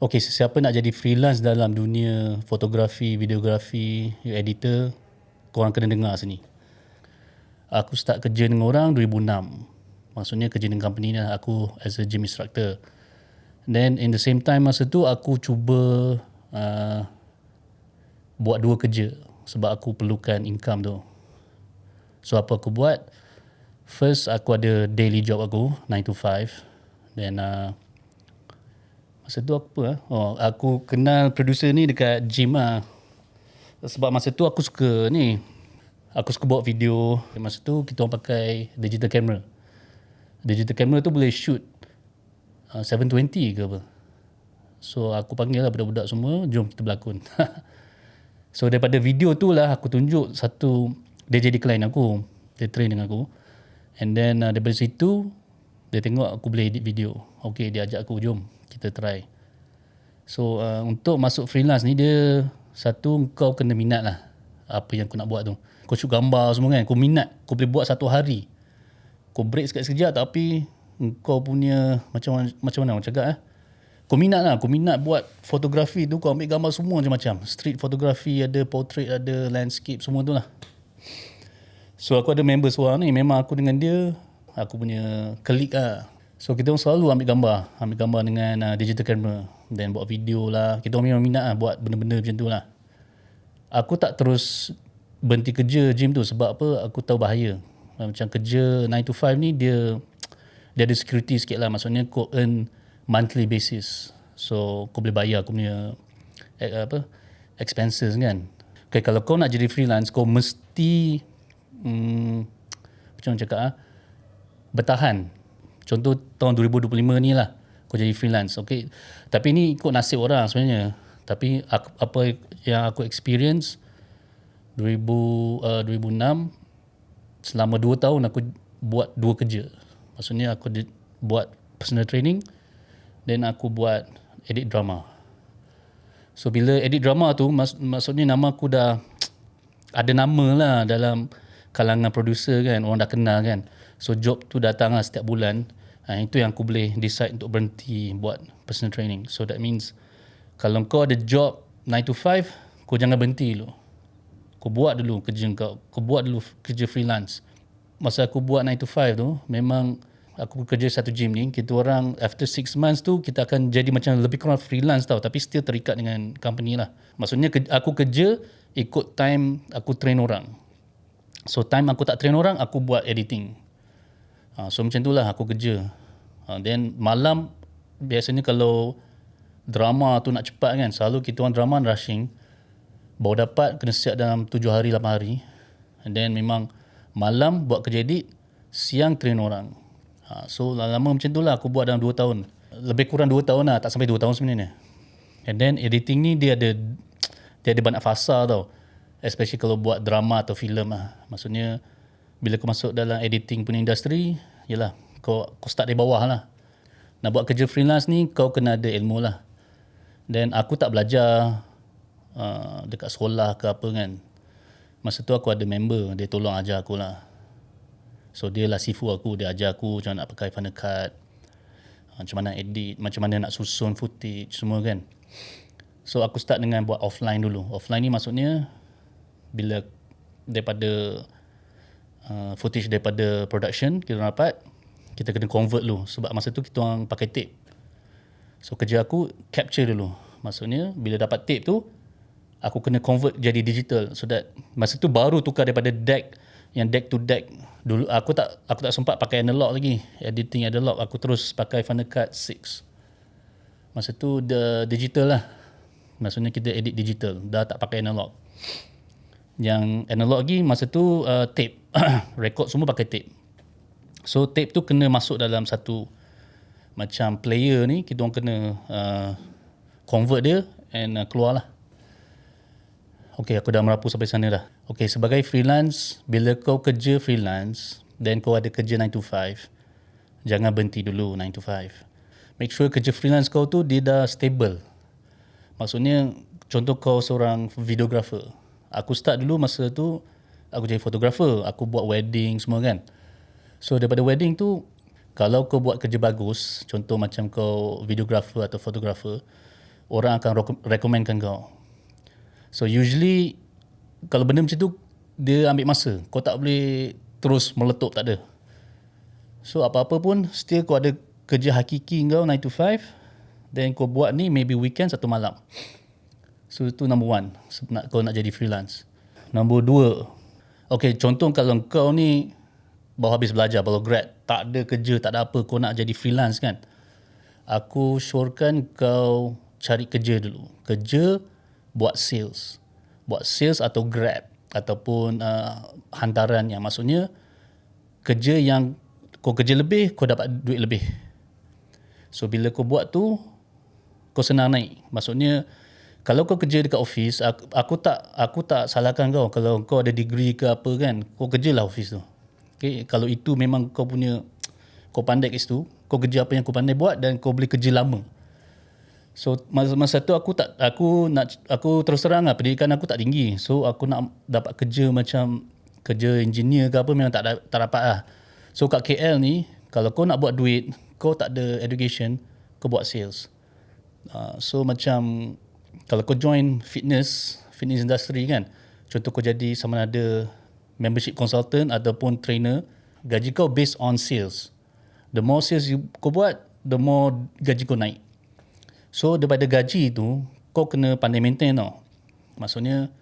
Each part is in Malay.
Okay, sesiapa nak jadi freelance dalam dunia fotografi, videografi, editor, korang kena dengar sini. Aku start kerja dengan orang 2006. Maksudnya kerja dengan company ni lah, aku as a gym instructor. Then in the same time masa tu aku cuba buat dua kerja sebab aku perlukan income tu. So apa aku buat? First aku ada daily job aku 9 to 5. Then masa tu apa? Aku kenal producer ni dekat gym lah. Sebab masa tu aku suka ni. Aku suka buat video. Masa tu kita orang pakai digital camera. Digital camera tu boleh shoot 720 ke apa. So aku panggil lah budak-budak semua, jom kita berlakon. So daripada video tu lah aku tunjuk satu, dia jadi klien aku. Dia train dengan aku. And then daripada situ, dia tengok aku boleh edit video. Okay, dia ajak aku, jom kita try. So untuk masuk freelance ni, dia satu, kau kena minat lah apa yang kau nak buat tu. Kau shoot gambar semua kan, kau minat, kau boleh buat satu hari. Kau break sekejap-sekejap tapi kau punya macam mana orang cakap kau minat lah, kau minat buat fotografi tu, kau ambil gambar semua macam-macam. Street photography ada, portrait ada, landscape, semua tu lah. So aku ada member seorang ni, memang aku dengan dia, aku punya colleague lah. So kita selalu ambil gambar dengan digital camera. Then buat video lah, kita memang minat lah buat benda-benda macam tu lah. Aku tak terus berhenti kerja gym tu sebab apa, aku tahu bahaya. Macam kerja 9 to 5 ni dia ada security sikit lah. Maksudnya kau earn monthly basis. So kau boleh bayar kau punya expenses kan. Okay, kalau kau nak jadi freelance, kau mesti macam mana cakap bertahan. Contoh tahun 2025 ni lah kau jadi freelance. Okay, tapi ni ikut nasib orang sebenarnya. Tapi apa yang aku experience 2006, selama 2 tahun aku buat 2 kerja. Maksudnya aku buat personal training, then aku buat edit drama. So bila edit drama tu, maksudnya nama aku dah ada nama lah dalam kalangan producer kan, orang dah kenal kan. So job tu datang lah setiap bulan. Itu yang aku boleh decide untuk berhenti buat personal training. So that means kalau kau ada job 9 to 5, kau jangan berhenti dulu. Kau buat dulu kerja kau buat dulu kerja freelance. Masa aku buat 9 to 5 tu, memang aku kerja satu gym ni, kita orang after 6 months tu kita akan jadi macam lebih kurang freelance tau, tapi still terikat dengan company lah. Maksudnya aku kerja ikut time aku train orang. So time aku tak train orang, aku buat editing. So macam tu lah aku kerja. Then malam biasanya kalau drama tu nak cepat kan, selalu kita orang drama rushing. Baru dapat kena siap dalam 7 hari 8 hari. And then memang malam buat kerja edit, siang train orang. So lama macam tu lah aku buat dalam 2 tahun. Lebih kurang 2 tahun lah, tak sampai 2 tahun sebenarnya. And then editing ni dia ada banyak fasa tau. Especially kalau buat drama atau filem lah. Maksudnya bila kau masuk dalam editing punya industri, yalah kau start dari bawah lah. Nak buat kerja freelance ni kau kena ada ilmu lah. Dan aku tak belajar dekat sekolah ke apa kan. Masa tu aku ada member, dia tolong ajar aku lah. So dia lah sifu aku, dia ajar aku macam mana nak pakai Final Cut, macam mana edit, macam mana nak susun footage semua kan. So aku start dengan buat offline dulu. Offline ni maksudnya bila daripada footage daripada production kita dapat, kita kena convert dulu sebab masa tu kita orang pakai tape. So kerja aku capture dulu. Maksudnya bila dapat tape tu, aku kena convert jadi digital. So that masa tu baru tukar daripada deck to deck. Dulu aku tak sempat pakai analog lagi. Editing analog, aku terus pakai Final Cut 6. Masa tu the digital lah. Maksudnya kita edit digital, dah tak pakai analog. Yang analog lagi masa tu tape. Record semua pakai tape. So tape tu kena masuk dalam satu macam player ni, kita orang kena convert dia and keluar lah. Okay, aku dah merapu sampai sana dah. Okay, sebagai freelance, bila kau kerja freelance, then kau ada kerja 9 to 5, jangan berhenti dulu 9 to 5. Make sure kerja freelance kau tu dia dah stable. Maksudnya, contoh kau seorang videographer. Aku start dulu masa tu, aku jadi fotografer. Aku buat wedding semua kan. So, daripada wedding tu, kalau kau buat kerja bagus, contoh macam kau videographer atau fotografer, orang akan recommendkan kau. So usually kalau benda macam tu dia ambil masa. Kau tak boleh terus meletup, tak ada. So apa-apa pun still kau ada kerja hakiki kau 9 to 5, then kau buat ni maybe weekend satu malam. So itu number one, kau nak jadi freelance. Number 2, okay, contoh kalau kau ni baru habis belajar, baru grad, tak ada kerja, tak ada apa, kau nak jadi freelance kan, aku syorkan kau cari kerja dulu. Kerja buat sales. Buat sales atau Grab ataupun hantaran, yang maksudnya kerja yang kau kerja lebih, kau dapat duit lebih. So bila kau buat tu, kau senang naik. Maksudnya kalau kau kerja dekat office, aku tak salahkan kau kalau kau ada degree ke apa kan, kau kerjalah office tu. Okay, kalau itu memang kau punya, kau pandai kat situ, kau kerja apa yang kau pandai buat dan kau boleh kerja lama. So masa tu aku terus terang lah, pendidikan aku tak tinggi. So aku nak dapat kerja macam kerja engineer ke apa memang tak dapat lah. So kat KL ni, kalau kau nak buat duit, kau tak ada education, kau buat sales. So macam kalau kau join fitness industry kan, contoh kau jadi sama ada membership consultant ataupun trainer, gaji kau based on sales. The more sales kau buat, the more gaji kau naik. So daripada gaji tu, kau kena pandai maintain tau. Maksudnya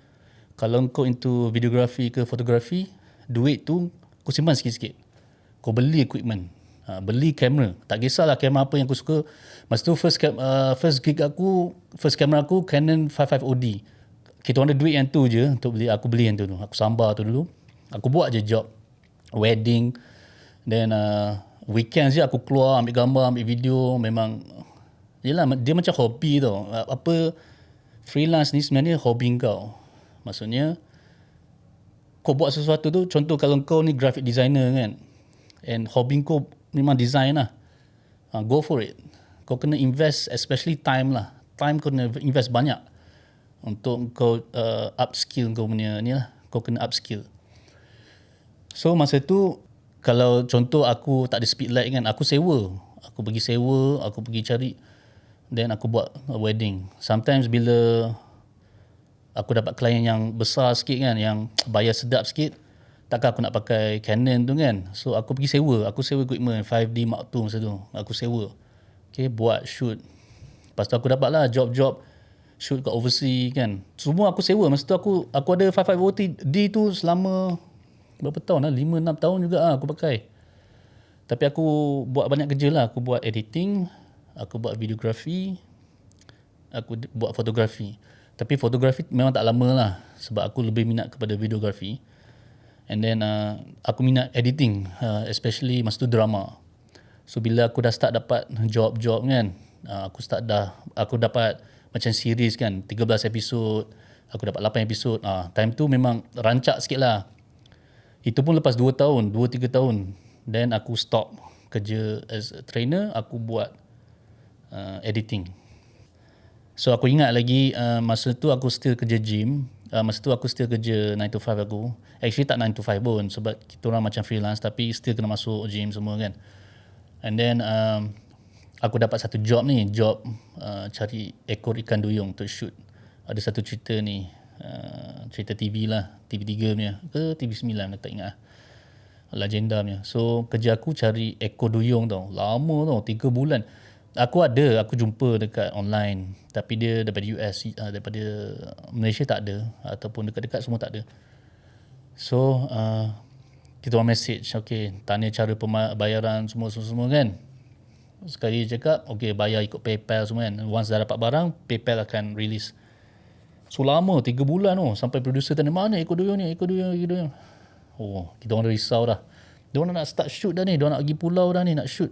kalau kau into videography ke fotografi, duit tu kau simpan sikit-sikit. Kau beli equipment, beli kamera. Tak kisahlah kamera apa yang kau suka. Masa tu first kamera aku Canon 55OD. Kita orang ada duit yang tu je untuk beli. Aku beli yang tu. Aku sambar tu dulu. Aku buat je job wedding, then weekends je aku keluar ambil gambar, ambil video. Memang yelah, dia macam hobi tau. Apa, freelance ni sebenarnya hobi kau. Maksudnya kau buat sesuatu tu, contoh kalau kau ni graphic designer kan, and hobi kau memang design lah, go for it. Kau kena invest, especially time lah. Time kau kena invest banyak untuk kau upskill kau punya ni lah. Kau kena upskill. So masa tu, kalau contoh aku tak ada speedlight kan, aku sewa. Aku pergi cari, then aku buat wedding. Sometimes bila aku dapat klien yang besar sikit kan, yang bayar sedap sikit, takkan aku nak pakai Canon tu kan. So aku pergi sewa. Aku sewa equipment 5D Mark II masa tu. Aku sewa. Okay, buat shoot. Lepas tu aku dapat lah job-job shoot kat overseas kan. Semua aku sewa. Masa tu aku ada 55OD tu selama berapa tahun lah, 5-6 tahun juga lah aku pakai. Tapi aku buat banyak kerja lah. Aku buat editing, aku buat videografi, aku buat fotografi. Tapi fotografi memang tak lama lah, sebab aku lebih minat kepada videografi. And then aku minat editing, especially masa tu drama. So bila aku dah start dapat job-job kan, aku dapat macam series kan, 13 episod, aku dapat 8 episod. Time tu memang rancak sikit lah. Itu pun lepas 2 tahun, 2-3 tahun. Then aku stop kerja as a trainer, aku buat editing. So aku ingat lagi masa tu aku still kerja gym. Masa tu aku still kerja 9 to 5 aku. Actually tak 9 to 5 pun, sebab kita orang macam freelance tapi still kena masuk gym semua kan. And then aku dapat satu job ni, cari ekor ikan duyung untuk shoot. Ada satu cerita ni, cerita TV lah, TV3 punya ke TV9 tak ingat. Legenda punya. So kerja aku cari ekor duyung tau. Lama tau, 3 bulan. Aku jumpa dekat online, tapi dia daripada US, daripada Malaysia tak ada, ataupun dekat-dekat semua tak ada. So kita orang message, okay, tanya cara pembayaran semua kan. Sekali cakap, okay, bayar ikut PayPal semua kan. Once dah dapat barang, PayPal akan release. So lama, 3 bulan sampai producer tanya, mana ekor duyung ni. Oh, kita orang dah risau dah. Dia orang nak start shoot dah ni, dia orang nak pergi pulau dah ni, nak shoot.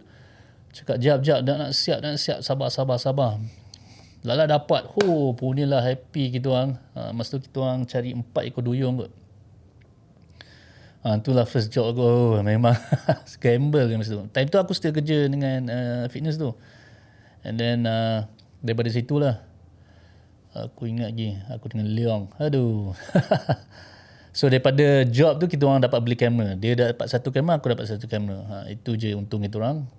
Cakap jap, dah nak siap, sabar. Lala dapat, punyalah happy kita orang. Masa tu kita orang cari 4 ekor duyung kot. Itulah first job aku. Memang scramble masa tu. Time tu aku still kerja dengan fitness tu. And then daripada situlah aku ingat lagi, aku dengan Leong. Aduh. So daripada job tu kita orang dapat beli kamera. Dia dapat satu kamera, aku dapat satu kamera. Itu je untung kita orang.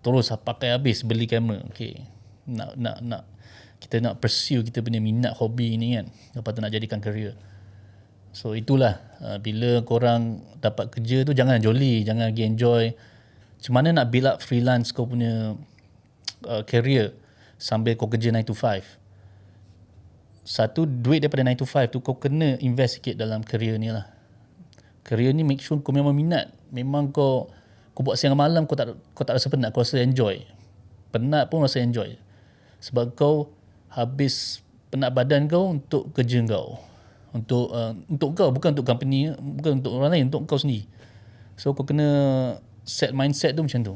Terus pakai habis beli kamera. Okay. Nak kita nak pursue kita punya minat hobi ni kan, lepas tu nak jadikan career. So itulah, bila korang dapat kerja tu jangan jolly, jangan lagi enjoy. Macam mana nak build up freelance kau punya career sambil kau kerja 9 to 5. Satu, duit daripada 9 to 5 tu kau kena invest sikit dalam career ni lah. Career ni make sure kau memang minat. Memang kau buat siang malam, kau tak rasa penat, kau rasa enjoy. Penat pun rasa enjoy. Sebab kau habis penat badan kau untuk kerja kau. Untuk kau, bukan untuk company, bukan untuk orang lain, untuk kau sendiri. So kau kena set mindset tu macam tu.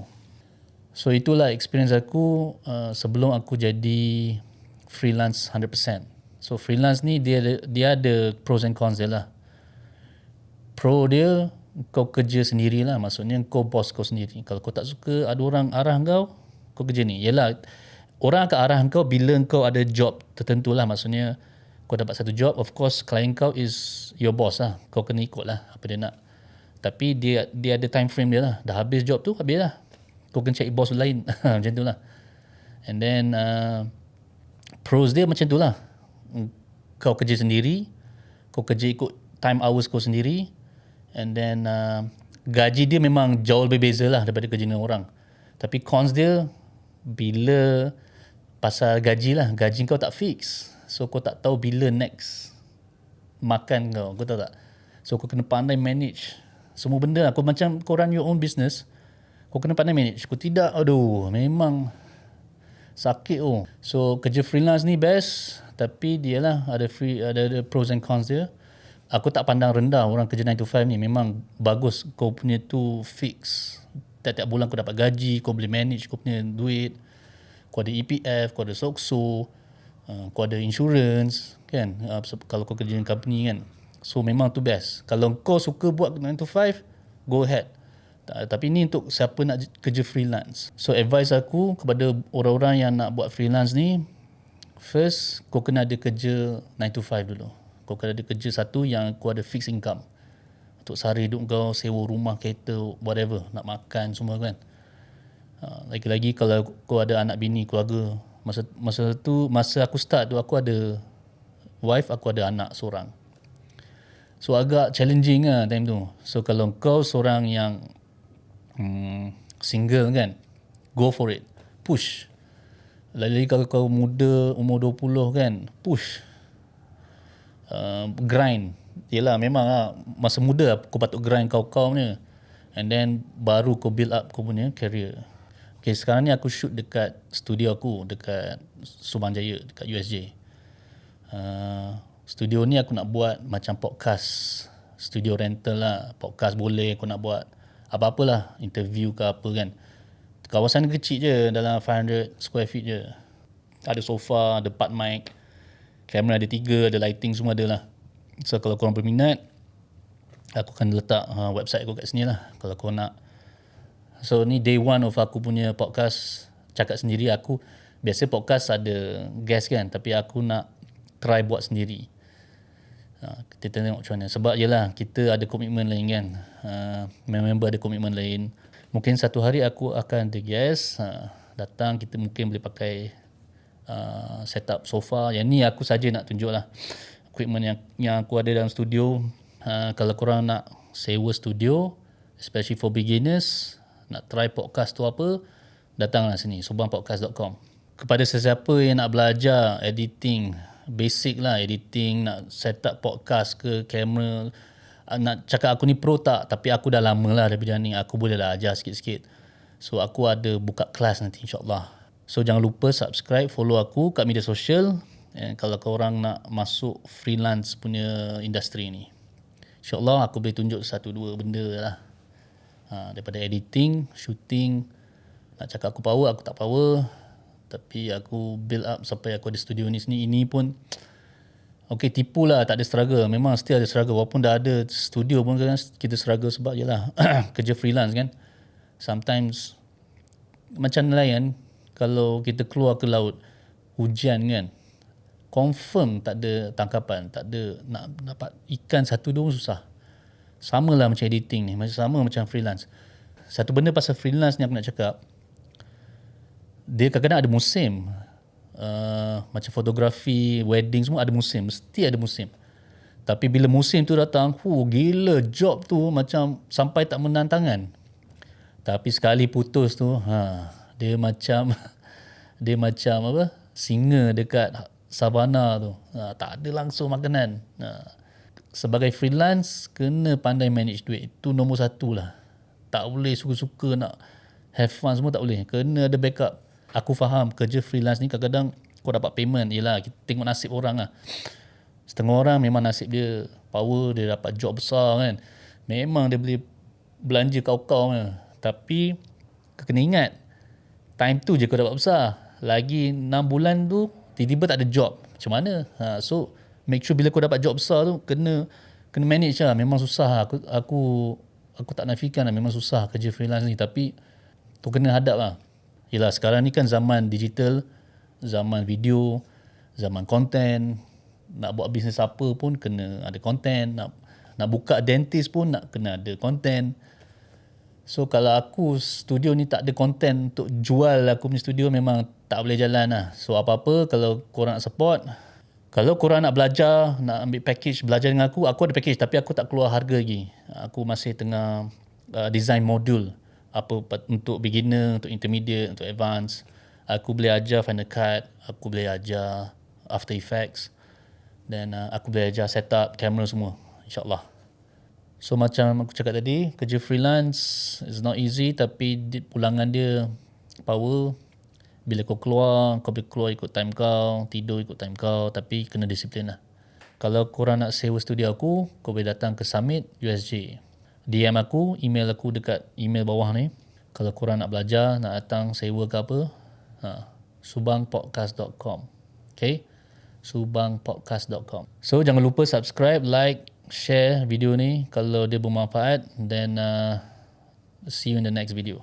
So itulah experience aku sebelum aku jadi freelance 100%. So freelance ni dia ada pros and cons dia lah. Pro dia, kau kerja sendirilah, maksudnya kau boss kau sendiri. Kalau kau tak suka ada orang arah kau kerja ni. Yelah, orang akan arah kau bila kau ada job tertentu lah. Maksudnya kau dapat satu job, of course klien kau is your boss lah. Kau kena ikut lah apa dia nak. Tapi dia ada time frame dia lah. Dah habis job tu, habis lah. Kau kena cari boss lain. Macam tu lah. And then pros dia macam tu lah. Kau kerja sendiri, kau kerja ikut time hours kau sendiri, and then gaji dia memang jauh lebih beza lah daripada kerja dengan orang. Tapi cons dia, bila pasal gaji lah, gaji kau tak fix. So kau tak tahu bila next makan kau tahu tak? So kau kena pandai manage semua benda lah. Kau macam kau run your own business, kau kena pandai manage. Kau tidak, aduh, memang sakit oh. So kerja freelance ni best, tapi dia lah ada pros and cons dia. Aku tak pandang rendah orang kerja 9 to 5 ni. Memang bagus, kau punya tu fix. Tiap-tiap bulan kau dapat gaji, kau boleh manage kau punya duit. Kau ada EPF, kau ada SOCSO, kau ada insurance kan, kalau kau kerja dengan company kan. So memang tu best. Kalau kau suka buat 9 to 5, go ahead. Tapi ni untuk siapa nak kerja freelance. So advice aku kepada orang-orang yang nak buat freelance ni, first kau kena ada kerja 9 to 5 dulu. Kau kena ada kerja satu yang kau ada fixed income untuk sehari hidup kau, sewa rumah, kereta, whatever, nak makan semua kan. Lagi-lagi kalau kau ada anak bini, keluarga. Masa aku start tu, aku ada wife, aku ada anak seorang. So agak challenging lah time tu. So kalau kau seorang yang single kan, go for it, push. Lagi kalau kau muda, umur 20 kan, push, grind. Yelah memang lah, masa muda kau patut grind kau punya, and then baru kau build up kau punya career. Okay, sekarang ni aku shoot dekat studio aku dekat Subang Jaya, dekat USJ. Studio ni aku nak buat macam podcast, studio rental lah. Podcast boleh, aku nak buat apa-apalah, interview ke apa kan. Kawasan kecil je, dalam 500 square feet je. Ada sofa, ada 4 mic, kamera ada 3, ada lighting semua ada lah. So kalau korang berminat, aku akan letak website aku kat sini lah kalau korang nak. So ni day one of aku punya podcast, cakap sendiri. Aku biasa podcast ada guest kan, tapi aku nak try buat sendiri. Kita tengok macam mana. Sebab yelah, kita ada komitmen lain kan. Member ada komitmen lain. Mungkin satu hari aku akan ada guest datang, kita mungkin boleh pakai set up sofa. Yang ni aku saja nak tunjuk lah equipment yang aku ada dalam studio. Kalau korang nak sewa studio, especially for beginners, nak try podcast tu apa, datanglah sini, subangpodcast.com. Kepada sesiapa yang nak belajar editing, basic lah editing, nak set up podcast ke, kamera, nak cakap aku ni pro tak, tapi aku dah lama lah dari bidang ni, aku boleh lah ajar sikit-sikit. So aku ada buka kelas nanti insyaAllah. So jangan lupa subscribe, follow aku kat media sosial, kalau korang nak masuk freelance punya industri ni. InsyaAllah aku boleh tunjuk 1-2 benda lah. Daripada editing, shooting, nak cakap aku power, aku tak power, tapi aku build up sampai aku ada studio ni sini. Ini pun okay, tipu lah, tak ada struggle. Memang still ada struggle, walaupun dah ada studio pun kan kita struggle. Sebab yelah kerja freelance kan, sometimes macam nelayan, kalau kita keluar ke laut hujan kan, confirm tak ada tangkapan, tak ada, nak dapat ikan 1-2 susah. Sama lah macam editing ni, sama macam freelance. Satu benda pasal freelance ni aku nak cakap, dia kadang-kadang ada musim. macam fotografi, wedding semua ada musim, mesti ada musim. Tapi bila musim tu datang, gila job tu macam sampai tak menantangan. Tapi sekali putus tu, dia macam dia macam apa? Singa dekat savana tu. Tak ada langsung makanan. Sebagai freelance kena pandai manage duit. Itu nombor satu lah. Tak boleh suka-suka nak have fun semua, tak boleh. Kena ada backup. Aku faham kerja freelance ni kadang-kadang kau dapat payment. Yelah, kita tengok nasib orang lah. Setengah orang memang nasib dia power, dia dapat job besar kan. Memang dia boleh belanja kau-kau kan. Tapi kena ingat, time tu je kau dapat besar. Lagi 6 bulan tu tiba-tiba tak ada job. Macam mana? So make sure bila kau dapat job besar tu kena manage lah. Memang susah. Aku tak nafikan lah, memang susah kerja freelance ni, tapi tu kena hadap lah. Yelah, sekarang ni kan zaman digital, zaman video, zaman konten. Nak buat bisnes apa pun kena ada konten. Nak buka dentist pun nak kena ada konten. So kalau aku studio ni tak ada konten untuk jual aku punya studio, memang tak boleh jalan lah. So apa-apa kalau korang nak support, kalau korang nak belajar, nak ambil package belajar dengan aku ada package, tapi aku tak keluar harga lagi. Aku masih tengah design modul. Apa untuk beginner, untuk intermediate, untuk advance. Aku boleh ajar Final Cut, aku boleh ajar After Effects, dan aku boleh ajar setup kamera semua, insyaAllah. So macam aku cakap tadi, kerja freelance is not easy, tapi pulangan dia power. Bila kau keluar boleh keluar ikut time kau, tidur ikut time kau, tapi kena disiplin lah. Kalau korang nak sewa studio aku, kau boleh datang ke Summit USJ. DM aku, email aku dekat email bawah ni. Kalau korang nak belajar, nak datang sewa ke apa, subangpodcast.com. Okay, subangpodcast.com. So jangan lupa subscribe, like, share video ni kalau dia bermanfaat, then see you in the next video.